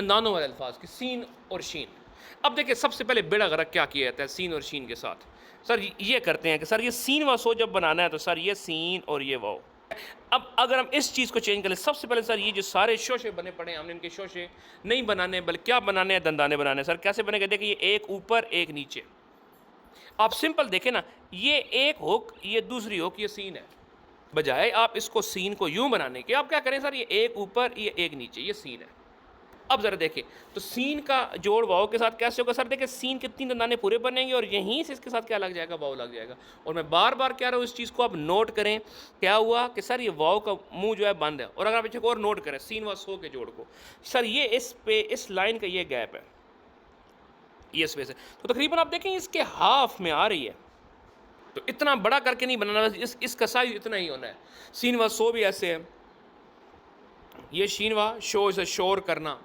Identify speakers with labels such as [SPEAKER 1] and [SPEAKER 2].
[SPEAKER 1] खानदानों वाले अल्फाज की सीन और शीन। अब देखिए सबसे पहले बेड़ा गर्क क्या किया जाता है सीन और शीन के साथ। सर ये करते हैं कि सर ये सीन व सो जब बनाना है तो सर ये सीन और ये वाओ। अब अगर हम इस चीज़ को चेंज करें, सबसे पहले सर ये जो सारे शोशे बने पड़े हैं हमने इनके शोशे नहीं बनाने बल्कि क्या बनाने हैं, दंदाने बनाने हैं। सर कैसे बनेगा, देखिए ये एक ऊपर एक नीचे। आप सिंपल देखें ना, ये एक हुक ये दूसरी हुक ये सीन है। बजाय आप इसको सीन को यूं बनाने के आप क्या करें सर, ये एक ऊपर ये एक नीचे ये सीन है। अब जरा देखें तो सीन का जोड़ वाव के साथ कैसे होगा सर, देखिए सीन के 3 दंदाने पूरे बनेंगे और यहीं से इसके साथ क्या लग जाएगा, वाव लग जाएगा। और मैं बार बार कह रहा हूँ इस चीज़ को आप नोट करें। क्या हुआ कि सर ये वाव का मुंह जो है बंद है, और अगर आप एक और नोट करें सीन व सो के जोड़ को, सर ये इस पे इस लाइन का ये गैप है, ये स्पेस है, तो तकरीबन आप देखें इसके हाफ में आ रही है। तो इतना बड़ा करके नहीं बनाना, इसका साइज इतना ही होना है। सीन व सो भी ऐसे है, ये शीन व शो इसे शोर करना,